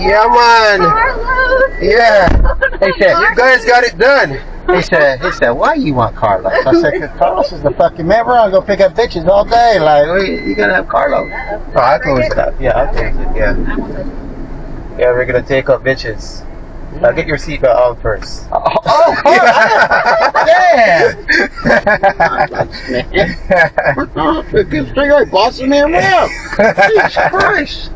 Yeah, man. Carlos. Yeah. He said, You guys got it done. he said, why you want Carlos? I said, 'cause Carlos is the fucking man. We're gonna go pick up bitches all day. Like, you gotta have Carlos. Oh, I closed it up. Yeah, I'll close it. Yeah. Yeah, we're gonna take up bitches. Now get your seatbelt on first. Oh, Carlos! Yeah. Straight right, bossing me around. Jesus Christ.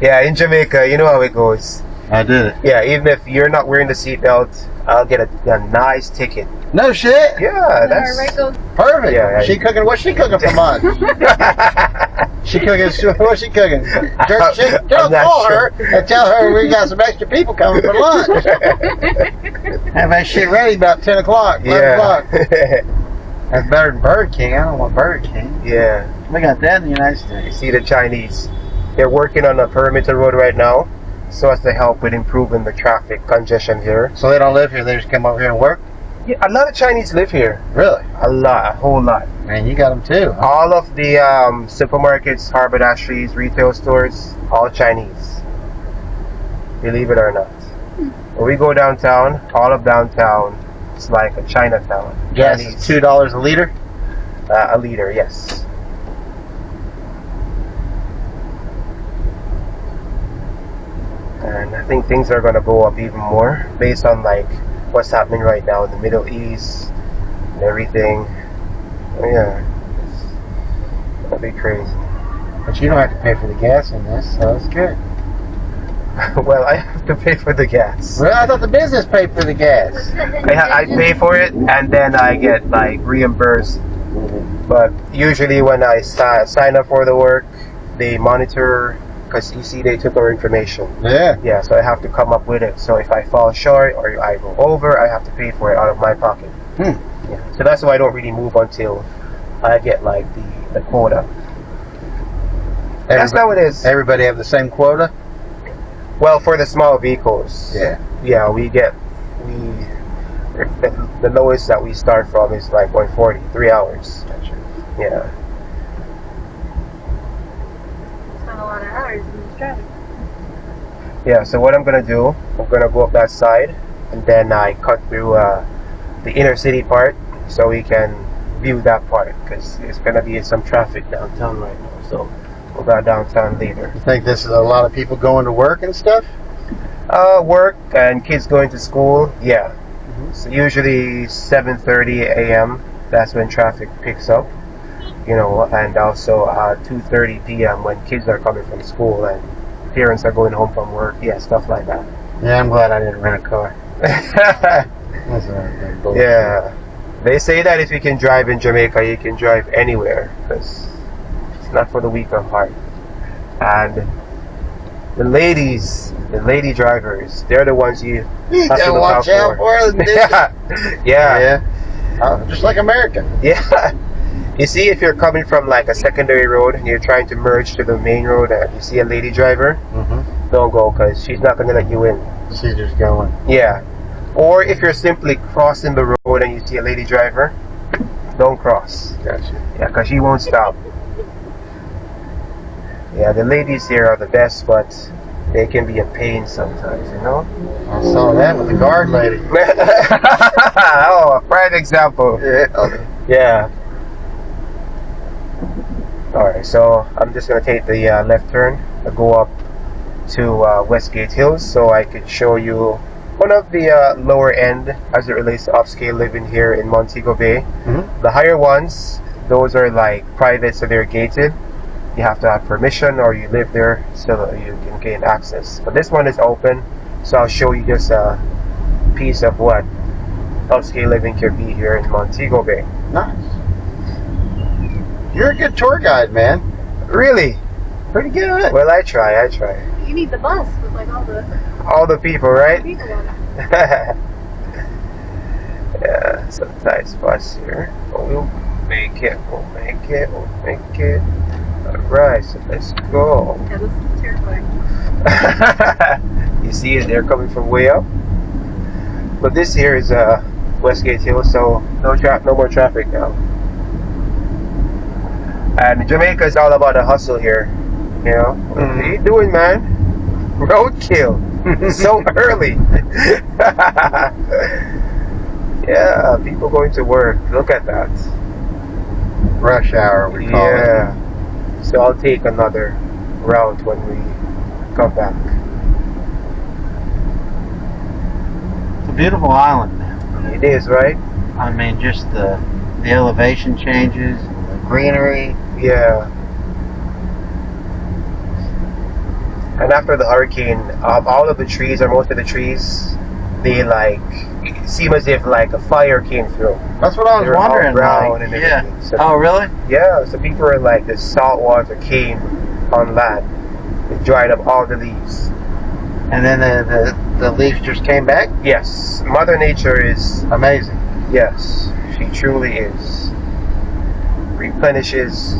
Yeah, in Jamaica, you know how it goes. I did it. Yeah, even if you're not wearing the seatbelt, I'll get a nice ticket. No shit. Yeah, that's Perfect. Yeah, She cooking? What's she cooking for lunch? She cooking? What's she cooking? Jerk chicken? Don't call her and tell her we got some extra people coming for lunch. Have that shit ready about 10 o'clock, 11 o'clock. That's better than Burger King. I don't want Burger King. Yeah. We got that in the United You States. see the Chinese. They're working on a perimeter road right now so as to help with improving the traffic congestion here. So they don't live here. They just come over here and work? Yeah, a lot of Chinese live here. Really? A whole lot. Man, you got them too. Huh? All of the supermarkets, haberdasheries, retail stores, all Chinese. Believe it or not. When we go downtown, all of downtown, it's like a Chinatown. Gas is $2 a liter? A liter, yes. And I think things are going to go up even more based on like what's happening right now in the Middle East and everything. Yeah, it's going to be crazy. But you don't have to pay for the gas in this, so it's good. Well, I have to pay for the gas. Well, I thought the business paid for the gas. I pay for it and then I get like reimbursed. But usually when I sign up for the work, they monitor, because you see they took our information. Yeah. Yeah, so I have to come up with it. So if I fall short or I go over, I have to pay for it out of my pocket. Yeah. So that's why I don't really move until I get like the quota. That's how it is. Everybody have the same quota? Well, for the small vehicles. Yeah. Yeah, the lowest that we start from is like 140, 3 hours. Gotcha. Yeah. Spent a lot of hours in this traffic. Yeah, so what I'm going to do, I'm going to go up that side and then I cut through the inner city part so we can view that part because there's going to be some traffic downtown right now. So we'll go downtown later. You think this is a lot of people going to work and stuff? Work and kids going to school, yeah. So usually 7:30 a.m. that's when traffic picks up, you know, and also 2:30 p.m. when kids are coming from school and parents are going home from work, yeah, stuff like that. Yeah, I'm glad I didn't rent a car. That's all right. Yeah, they say that if you can drive in Jamaica, you can drive anywhere because it's not for the weak of heart. And the lady drivers, they're the ones you have to watch out for. Yeah. Just like America. Yeah. You see, if you're coming from like a secondary road and you're trying to merge to the main road and you see a lady driver, don't go because she's not going to let you in. She's just going. Yeah. Or if you're simply crossing the road and you see a lady driver, don't cross. Gotcha. Yeah, because she won't stop. Yeah, the ladies here are the best, but they can be a pain sometimes, you know? I saw that with the guard lady. Oh, a prime example. Yeah. Alright, so I'm just going to take the left turn and go up to Westgate Hills so I could show you one of the lower end as it relates to upscale living here in Montego Bay. The higher ones, those are like private, so they're gated. You have to have permission or you live there so that you can gain access. But this one is open, so I'll show you just a piece of what upscale living can be here in Montego Bay. Nice. You're a good tour guide, man. Really? Pretty good. Well, I try. You need the bus with like all the people, right? people on it. Yeah, some nice bus here. But we'll make it. Alright, so let's go. Yeah, this is terrifying. You see it, they're coming from way up. But this here is Westgate Hills, so no more traffic now. And Jamaica is all about a hustle here. You know, what are you doing, man? Roadkill. So early. Yeah, people going to work. Look at that. Rush hour, we call it. Yeah. So I'll take another route when we come back. It's a beautiful island. It is, right? I mean, just the elevation changes, the greenery. Yeah. And after the hurricane, all of the trees, or most of the trees, they like seem as if like a fire came through. That's what I was They were all wondering. brown Like, and yeah. everything. So, Oh, really? yeah. So people were like, the salt water came on land. It dried up all the leaves. And then the leaves just came back? Yes. Mother Nature is Amazing. Yes, she truly is. Replenishes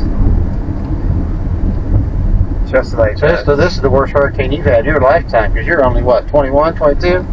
just like that. So this is the worst hurricane you've had in your lifetime, because you're only, what, 21, 22?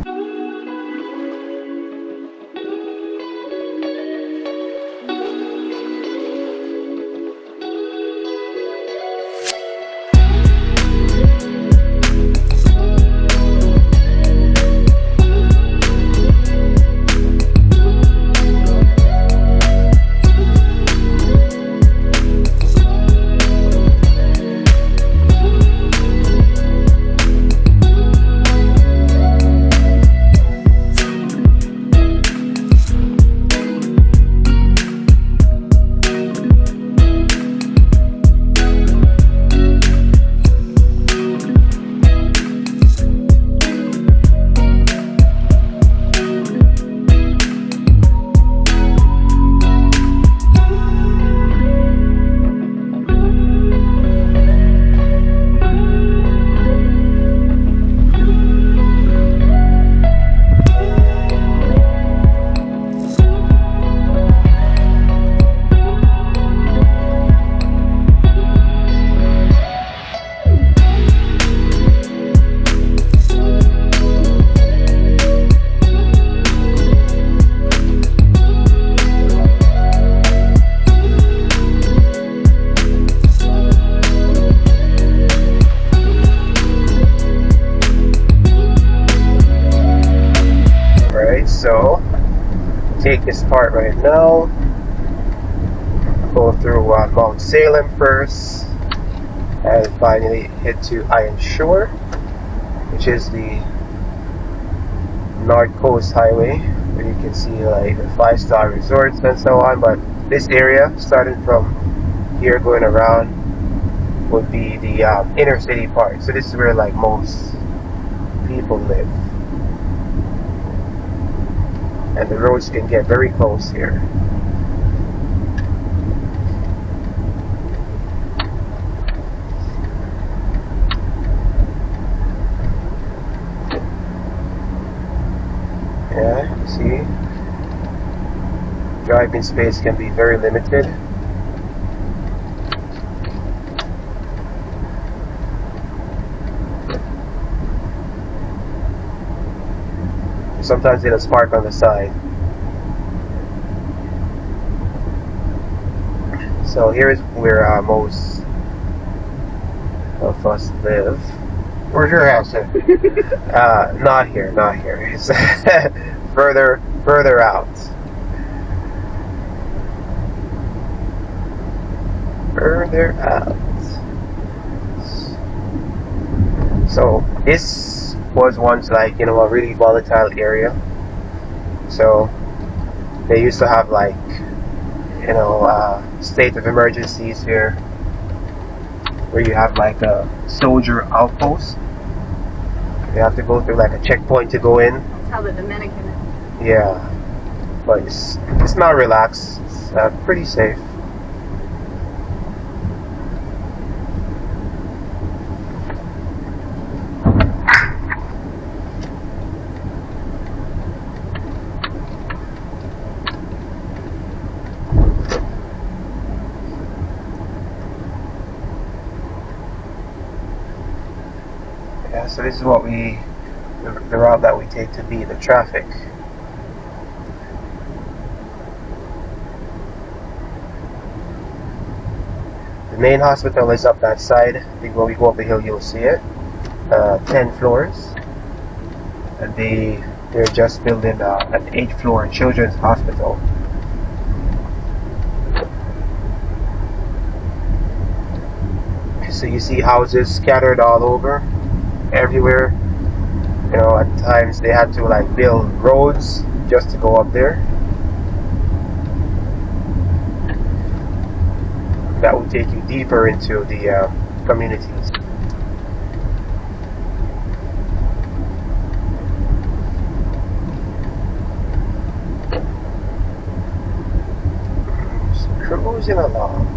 So, take this part right now. Go through Mount Salem first, and finally head to Ironshore, which is the North Coast Highway, where you can see like the 5-star resorts and so on. But this area, starting from here going around, would be the inner city part. So this is where like most people live. And the roads can get very close here. Yeah, you see, driving space can be very limited. Sometimes it'll spark on the side. So here's where most of us live. Where's your house at? Not here. It's further out. Further out. So this was once like, you know, a really volatile area. So they used to have like, you know, state of emergencies here, where you have like a soldier outpost. You have to go through like a checkpoint to go in. That's how the Dominican is. Yeah, but it's not relaxed. It's pretty safe. Yeah, so this is what the route that we take to beat the traffic. The main hospital is up that side. When we go up the hill, you'll see it. 10 floors, and they're just building an 8th floor children's hospital. So you see houses scattered all over, everywhere. You know, at times they had to like build roads just to go up there. That will take you deeper into the communities. Just cruising along.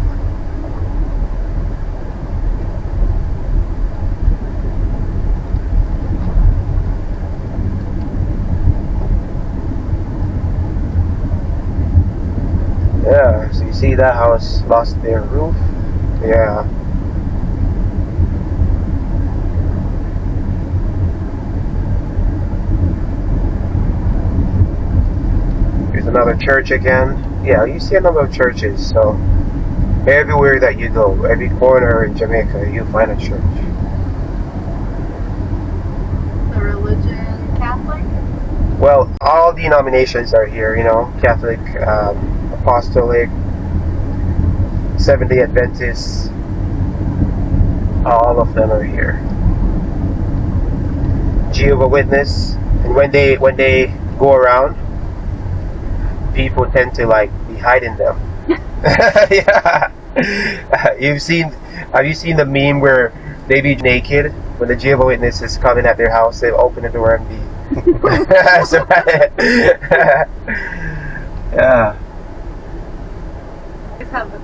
Yeah, so you see that house lost their roof. Yeah. Here's another church again. Yeah, you see a number of churches. So everywhere that you go, every corner in Jamaica, you find a church. The religion Catholic? Well, all denominations are here, you know, Catholic, Apostolic, Seventh-day Adventists, all of them are here. Jehovah's Witness, and when they go around, people tend to like be hiding them. Yeah. Have you seen the meme where they be naked when the Jehovah's Witness is coming at their house? They open the door and be. So, yeah. You have the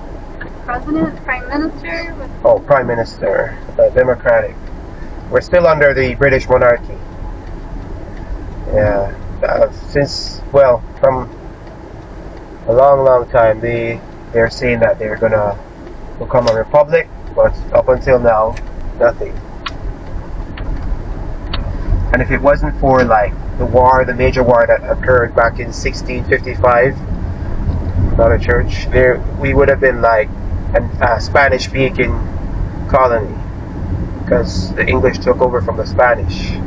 president, prime minister. Oh, prime minister, Democratic. We're still under the British monarchy. Yeah. From a long time, they're saying that they're gonna become a republic, but up until now, nothing. And if it wasn't for like the major war that occurred back in 1655, not a church, we would have been like a Spanish-speaking colony, because the English took over from the Spanish.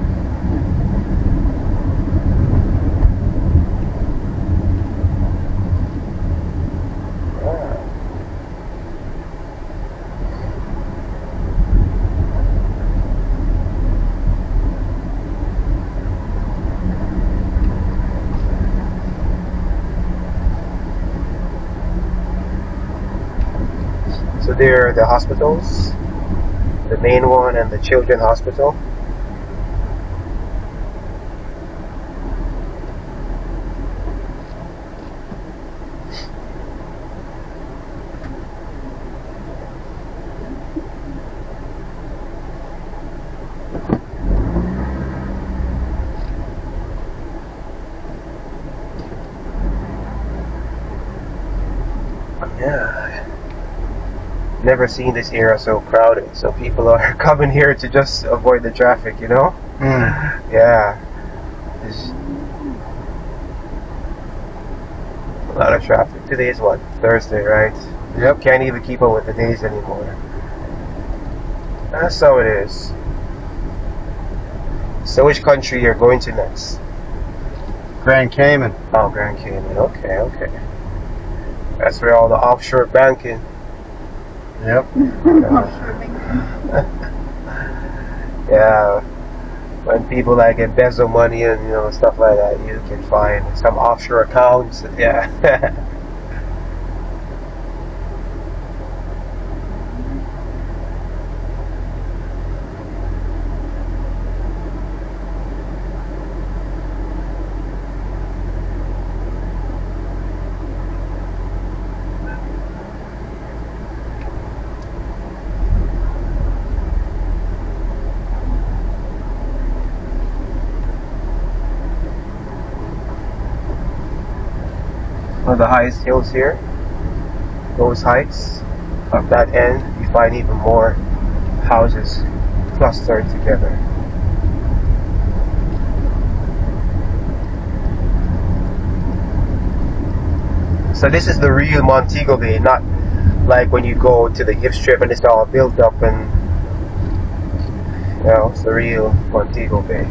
So there are the hospitals, the main one and the children's hospital. Yeah. Never seen this area so crowded, so people are coming here to just avoid the traffic, you know? Yeah. There's a lot of traffic. Today is what? Thursday, right? Yep. Can't even keep up with the days anymore. That's how it is. So which country you're going to next? Grand Cayman. Oh, Grand Cayman. Okay. That's where all the offshore banking. Yep. Yeah, when people like embezzle money and stuff like that, you can find some offshore accounts. Yeah. One of the highest hills here, those heights, up that end, you find even more houses clustered together. So this is the real Montego Bay, not like when you go to the Hip Strip and it's all built up and No, it's the real Montego Bay.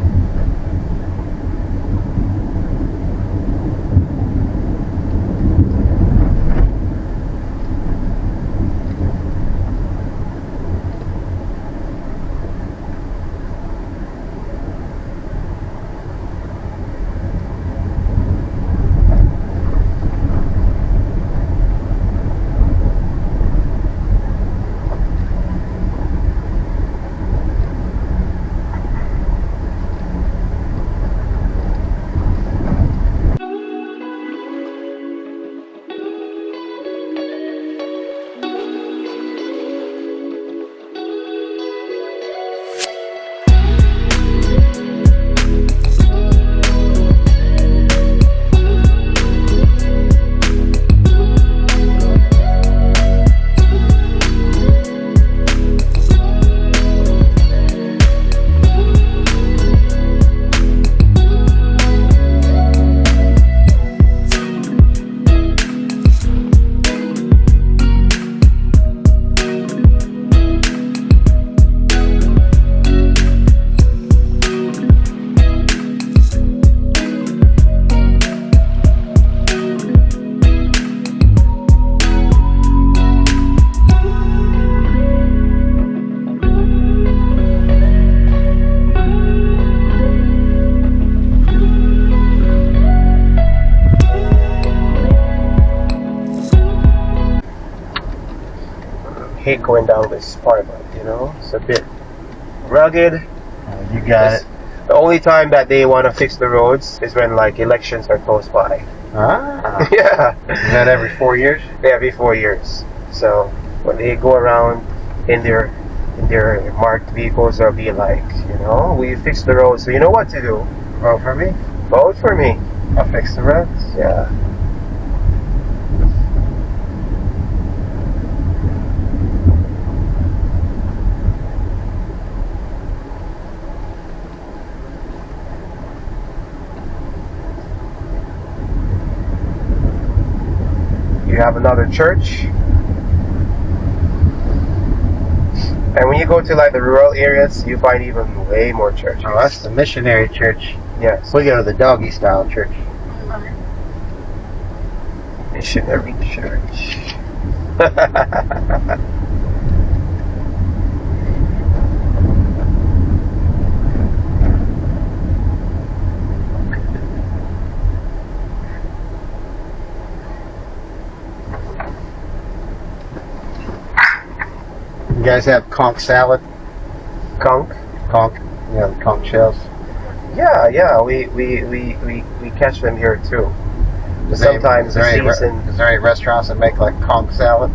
Hate going down this part, but you know, it's a bit rugged. You got it. The only time that they want to fix the roads is when like elections are close by. Ah. Yeah. Is that every 4 years? Yeah, every 4 years. So when they go around in their marked vehicles, they'll be like, you know, we fixed the roads, so you know what to do. Vote for me. Vote for me. I'll fix the roads. Yeah. You have another church, and when you go to like the rural areas, you find even way more churches. Oh, that's the missionary church. Yes, We go to the doggy style church. missionary church. You guys have conch salad? Conch? Conch. Yeah, the conch shells. Yeah, we catch them here too. Sometimes the season. Is there any restaurants that make like conch salad?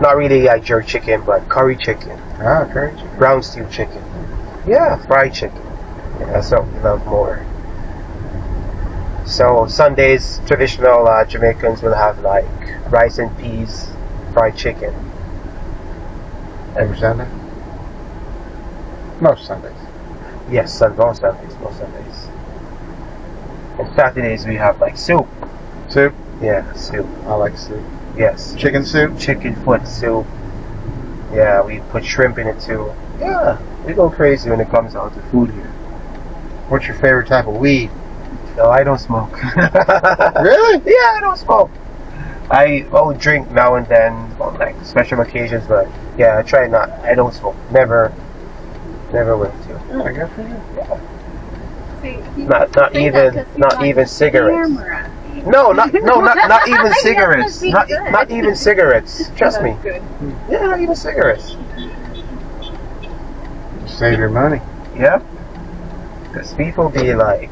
Not really like jerk chicken, but curry chicken, Oh, curry chicken. brown stew chicken. Yeah, fried chicken. Yeah, that's what we love more. So Sundays, traditional Jamaicans will have like rice and peas, fried chicken. Every Sunday? Most Sundays. Yes, most Sundays. And Saturdays we have like soup. Soup? Yeah, soup. I like soup. Yes. Chicken soup? Chicken foot soup. Yeah, we put shrimp in it too. Yeah, we go crazy when it comes down to food here. What's your favorite type of weed? No, I don't smoke. Really? Yeah, I don't smoke. I'll drink now and then on like special occasions, but yeah, I try not. I don't smoke. Never will to. Oh, good for you. Not even cigarettes. No, not even cigarettes. Not even cigarettes. Trust me. Good. Yeah, not even cigarettes. Save your money. Yep. Because people be like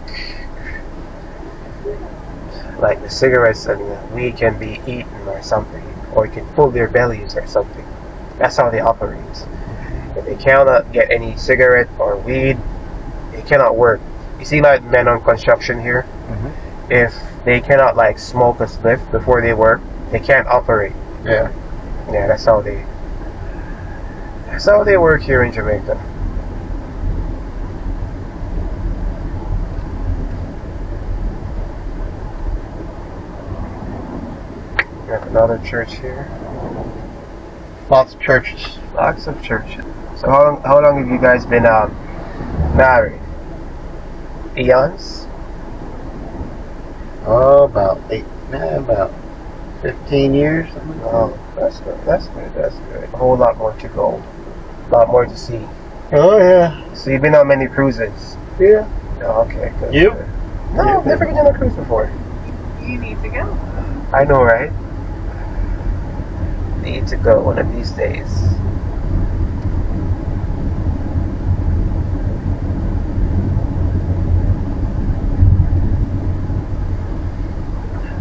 the cigarettes and the weed can be eaten or something, or it can pull their bellies or something. That's how they operate. If they cannot get any cigarette or weed, they cannot work. You see, like men on construction here, if they cannot like smoke a spliff before they work, they can't operate. Yeah. Yeah, that's how they work here in Jamaica. We have another church here. Lots of churches. Lots of churches. So how long have you guys been married? Eons? Oh, about 15 years. Something like Oh, that's good. That's good. That's good. A whole lot more to go. A lot more to see. that. Oh, yeah. So you've been on many cruises. Yeah. Oh, okay. Good. You? Good. No, I've never been on a cruise before. You need to go. I know, right? Need to go one of these days.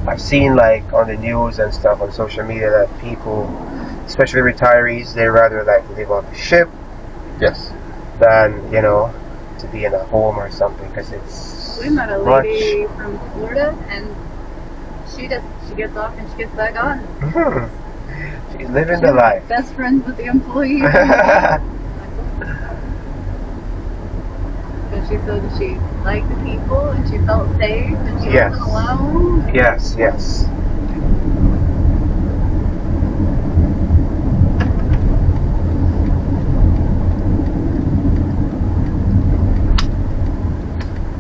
I've seen like on the news and stuff on social media that people, especially retirees, they rather like live on the ship Yes. than, you know, to be in a home or something because it's We met a much. lady from Florida, and she gets off and she gets back on. Mhm. She's living the She's life. best friends with the employees. And she said she liked the people and she felt safe and she Yes. wasn't alone. Yes, yes.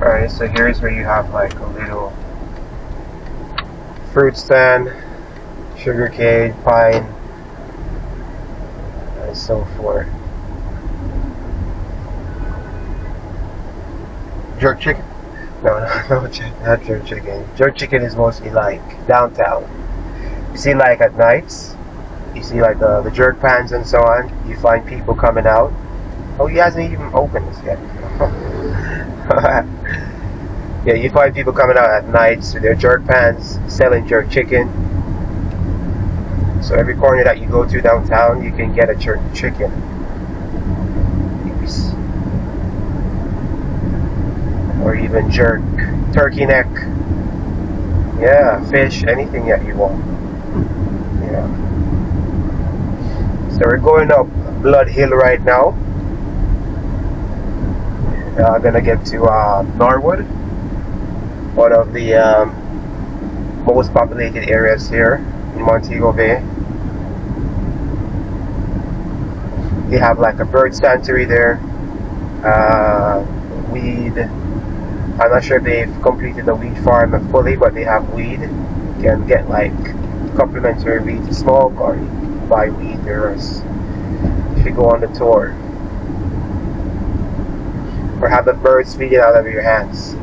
Alright, so here's where you have like a little fruit stand, sugar cane, pine, and so forth. Jerk chicken. No, not jerk chicken. Jerk chicken is mostly like downtown. You see, like at nights, you see like the jerk pans and so on. You find people coming out. Oh, he hasn't even opened this yet. Yeah, you find people coming out at nights with their jerk pans, selling jerk chicken. So every corner that you go to downtown, you can get a jerk chicken. Or even jerk, turkey neck, yeah, fish, anything that you want. Yeah. So we're going up Blood Hill right now. Gonna get to Norwood, one of the most populated areas here in Montego Bay. They have like a bird sanctuary there, weed. I'm not sure if they've completed the weed farm fully, but they have weed. You can get like complimentary weed to smoke, or you can buy weed there if you go on the tour. Or have the birds feeding out of your hands.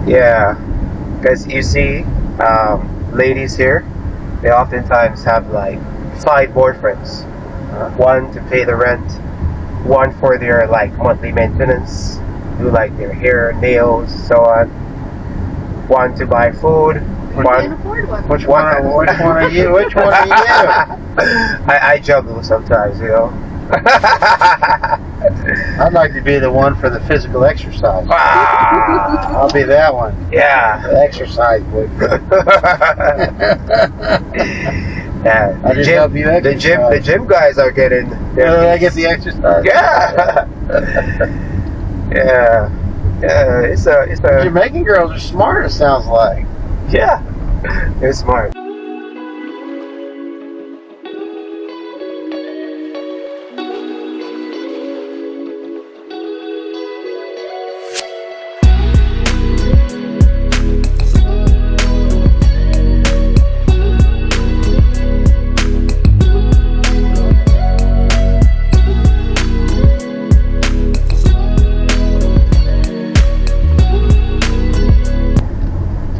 Yeah, because you see, ladies here, they oftentimes have like 5 boyfriends. One to pay the rent, one for their like monthly maintenance, do like their hair, nails, so on. One to buy food. We can't afford one. Which one are you? Which one are you? I juggle sometimes, you know. I'd like to be the one for the physical exercise. Ah, I'll be that one. yeah. The exercise boyfriend. Yeah. I just help you The exercise. gym guys are getting. I get the exercise. Yeah. Yeah. Yeah. It's a. Jamaican girls are smart. It sounds like. Yeah. They're smart.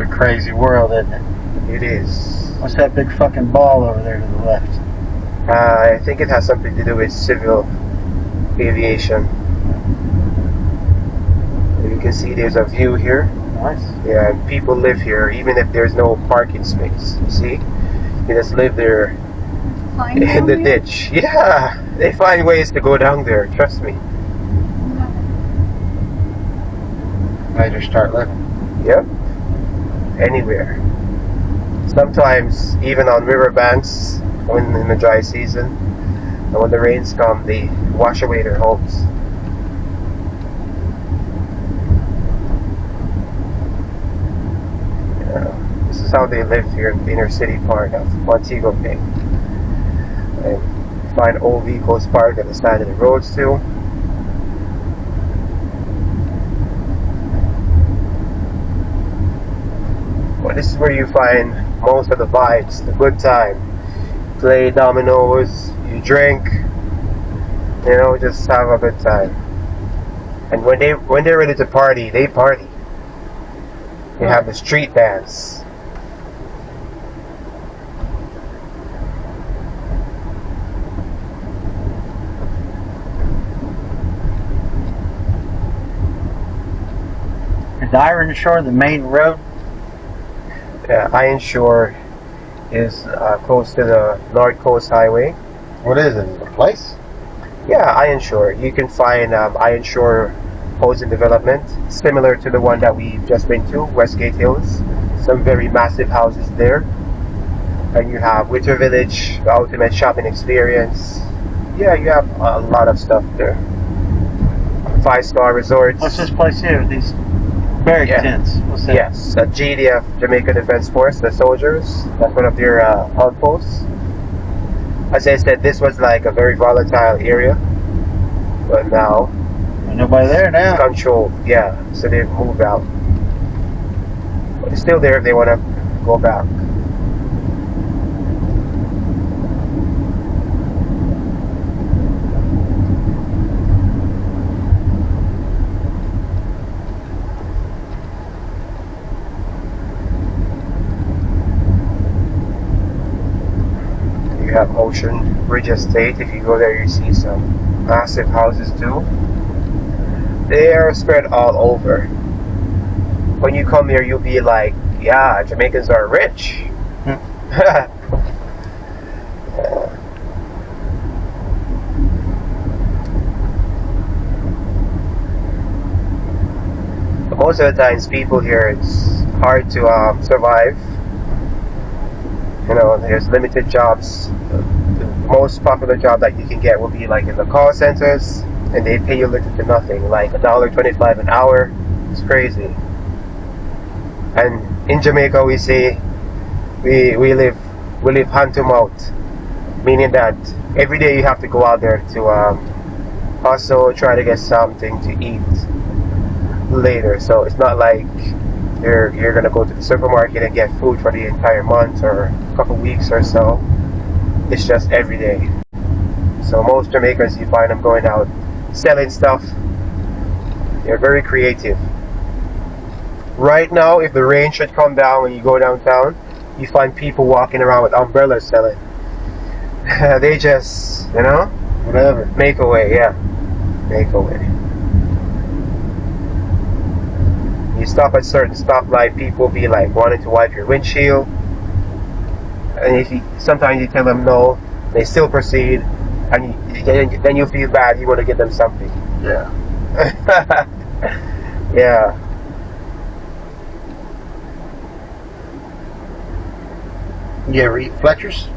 Crazy world, isn't it? It is. What's that big fucking ball over there to the left? I think it has something to do with civil aviation. You can see there's a view here. Nice. Yeah, and people live here even if there's no parking space. You see? They just live there Flying in down the here? ditch. Yeah, they find ways to go down there. Trust me. They just start living. Yep. Anywhere. Sometimes even on riverbanks when in the dry season, and when the rains come, they wash away their homes. Yeah. This is how they live here in the inner city part of Montego Bay. And find old vehicles parked at the side of the roads too. Well, this is where you find most of the vibes, the good time. Play dominoes, you drink, you know, just have a good time. And when they're ready to party, they party. They have the street dance. Is Ironshore the main road? Ironshore is close to the North Coast Highway. What is it? A place? Yeah, Ironshore. You can find Ironshore housing development, similar to the one that we've just been to, Westgate Hills. Some very massive houses there. And you have Winter Village, the ultimate shopping experience. Yeah, you have a lot of stuff there. 5-star resorts. What's this place here? These barrack Yeah. tents. What's that? Yes, JDF, Jamaica Defense Force, the soldiers. That's one of their outposts. As I said, this was like a very volatile area, but now Ain't nobody there it's now. controlled. Yeah, so they've moved out, but it's still there if they want to go back. You have Ocean Bridge Estate. If you go there, you see some massive houses too. They are spread all over. When you come here, you'll be like, yeah, Jamaicans are rich. Yeah. But most of the times, people here, it's hard to survive. You know, there's limited jobs. The most popular job that you can get will be like in the call centers, and they pay you little to nothing, like $1.25 an hour. It's crazy. And in Jamaica, we say we live hand to mouth, meaning that every day you have to go out there to also try to get something to eat later. So it's not like you're gonna go to the supermarket and get food for the entire month or a couple weeks or so. It's just every day. So most Jamaicans, you find them going out selling stuff. They're very creative. Right now, if the rain should come down when you go downtown, you find people walking around with umbrellas selling. They just, you know, Whatever. make a way, yeah. Make a way. You stop at certain stoplight, people be like wanting to wipe your windshield. And if you, sometimes you tell them no, they still proceed. And then you feel bad, you want to give them something. Yeah. Yeah. You ever eat Fletcher's?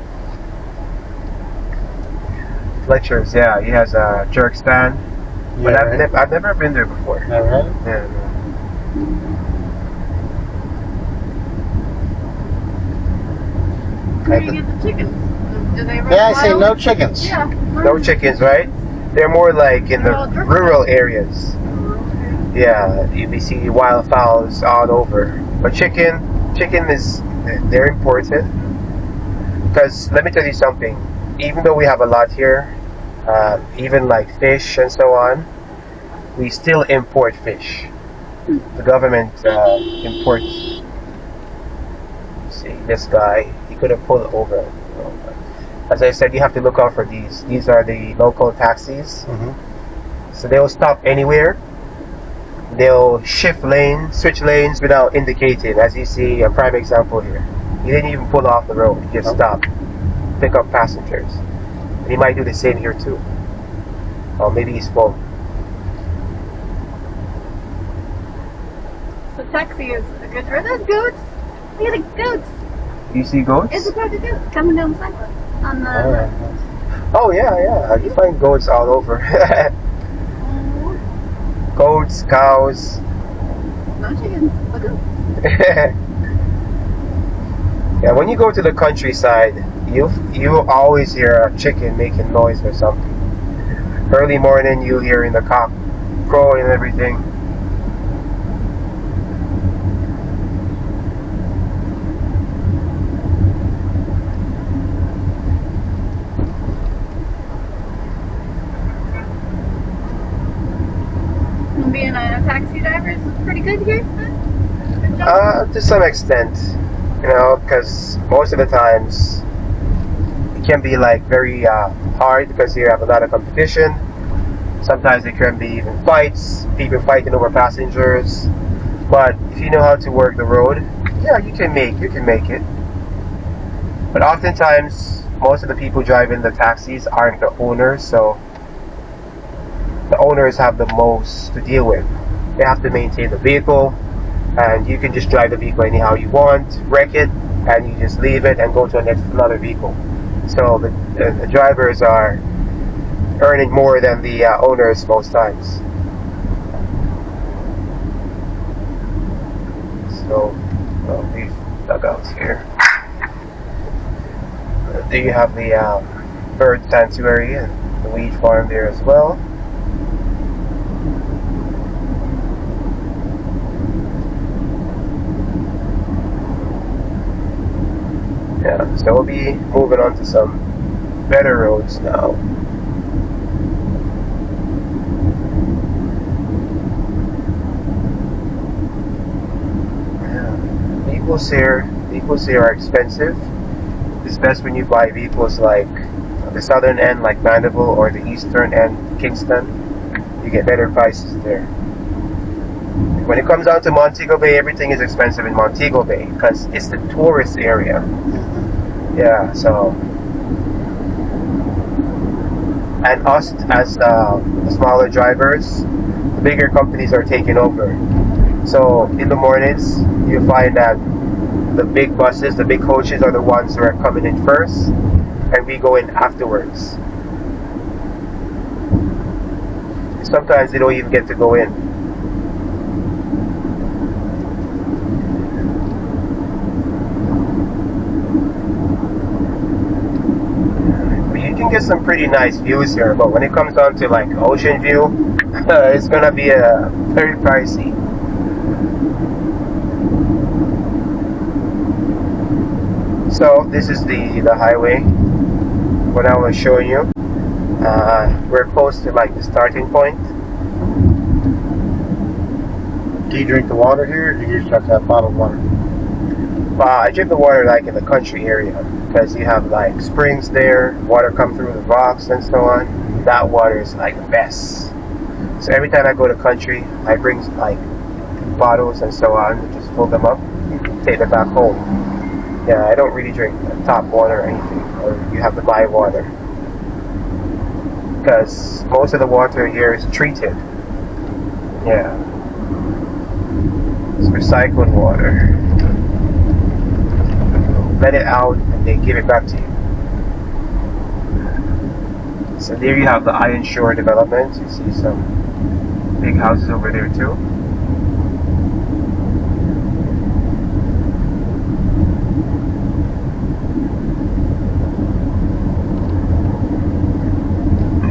Fletcher's, yeah, he has a jerk stand. But Yeah, I've never been there before. Never had it? Yeah, no. Where do you get the chickens? Do they run Yeah, I say wild? no chickens. Yeah. No chickens, right? They're more like in the They're all different. rural areas. Yeah, you see wild fowls all over. But chicken is, they're important. Because let me tell you something. Even though we have a lot here, even like fish and so on, we still import fish. The government imports. See, this guy, he could have pulled over. You know, but as I said, you have to look out for these. These are the local taxis. Mm-hmm. So they'll stop anywhere. they'll shift lanes, switch lanes without indicating. As you see, a prime example here. He didn't even pull off the road. He just stopped, pick up passengers. And he might do the same here too. Or maybe he's full. The taxi is a good. Are those goats? Look at the goats. You see goats? It's a group of goats coming down the sidewalk. On the Oh yeah. You find goats all over. Goats, cows. no chickens. A goat. Yeah, when you go to the countryside, you always hear a chicken making noise or something. Early morning, you hearing the cock crowing and everything. Being a taxi driver is pretty good here. Huh? Good job. To some extent, because most of the times it can be like very hard because you have a lot of competition. Sometimes there can be even fights, people fighting over passengers. But if you know how to work the road, yeah, you can make it. But oftentimes, most of the people driving the taxis aren't the owners, so the owners have the most to deal with. They have to maintain the vehicle, and you can just drive the vehicle anyhow you want, wreck it, and you just leave it and go to another vehicle. So the drivers are earning more than the owners most times. So these dugouts here. There you have the bird sanctuary and the weed farm there as well. Yeah, so we'll be moving on to some better roads now. Yeah. Vehicles here are expensive. It's best when you buy vehicles like the southern end, like Mandeville, or the eastern end, Kingston. You get better prices there. When it comes down to Montego Bay, everything is expensive in Montego Bay because it's the tourist area. Yeah, so. And us as the smaller drivers, the bigger companies are taking over. So in the mornings, you find that the big buses, the big coaches are the ones who are coming in first, and we go in afterwards. Sometimes they don't even get to go in. You can get some pretty nice views here, but when it comes down to like ocean view, it's gonna be very pricey. So this is the highway. What I was showing you. We're close to like the starting point. Do you drink the water here, or do you just have to have bottled water? I drink the water like in the country area because you have like springs there, water come through the rocks and so on. That water is like the best. So every time I go to country, I bring like bottles and so on, just fill them up, take them back home. Yeah, I don't really drink tap water or anything, or you have to buy water because most of the water here is treated. Yeah, it's recycled water. Let it out and they give it back to you. So there you have the Ironshore development. You see some big houses over there too.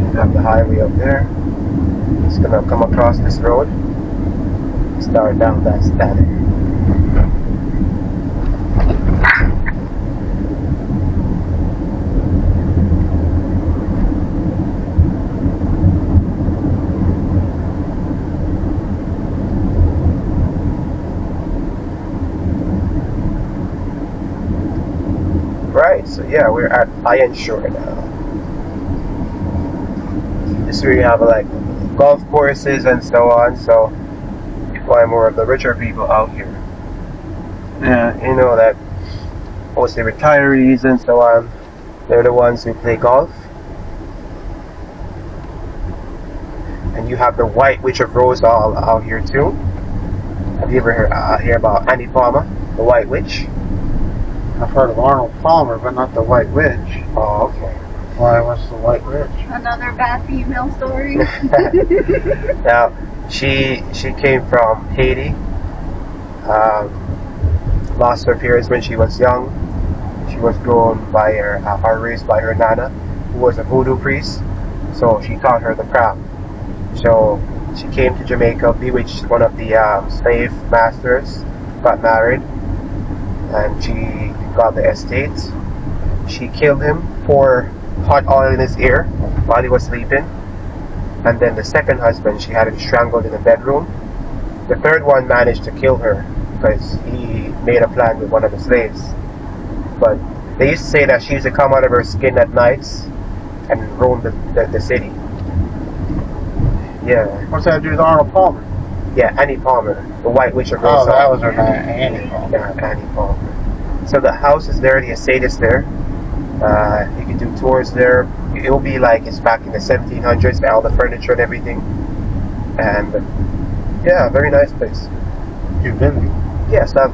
You have the highway up there. It's gonna come across this road. Start down that static. Right, so yeah, we're at Ironshore now. This is where you have like golf courses and so on. So why more of the richer people out here. Yeah, you know that mostly retirees and so on, they're the ones who play golf. And you have the White Witch of Rosal out here too. Have you ever hear about Annie Palmer, the White Witch? I've heard of Arnold Palmer, but not the White Witch. Oh, okay. Why, what's the White Witch? Another bad female story. Now, she came from Haiti. Lost her parents when she was young. She was grown by her, or raised by her nana, who was a voodoo priest. So she taught her the craft. So she came to Jamaica, bewitched one of the slave masters, got married, and she got the estate. She killed him, poured hot oil in his ear while he was sleeping. And then the second husband, she had him strangled in the bedroom. The third one managed to kill her because he made a plan with one of the slaves. But they used to say that she used to come out of her skin at nights and roam the city. Yeah. What's that to do with Arnold Palmer? Yeah, Annie Palmer, the White Witch of Oh, Rosal. that was her name, Annie Palmer. Yeah, Annie Palmer. So the house is there, the estate is there. You can do tours there. It will be like it's back in the 1700s, all the furniture and everything. And yeah, very nice place. You've been there? Yes, I've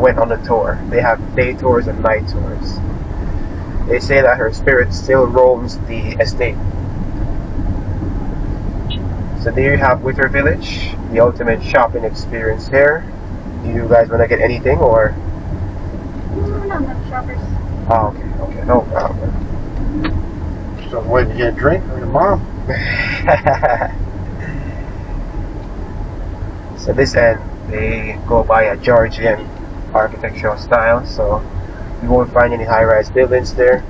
went on the tour. They have day tours and night tours. They say that her spirit still roams the estate. So there you have Witter Village, the ultimate shopping experience here. Do you guys want to get anything or? We're not much shoppers. Oh, okay, no problem. So waiting to get a drink from your mom? So this end, they go by a Georgian architectural style, so you won't find any high-rise buildings there.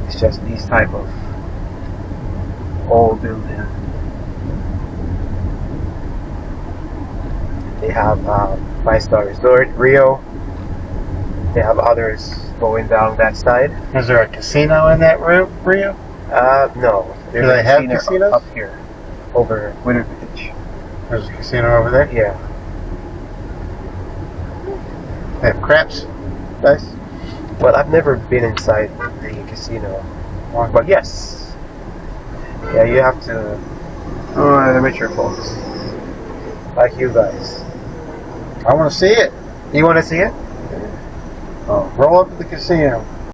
It's just these type of old buildings. They have 5-star resort, Rio. They have others going down that side. Is there a casino in that room, Rio? No. There's Do they a have casino casinos? up here, over Witter Village. There's a casino over there? Yeah. They have craps? Nice. Well, I've never been inside the casino, but yes. Yeah, you have to. Oh, the richer folks, like you guys. I want to see it. You want to see it? Oh, roll up to the casino.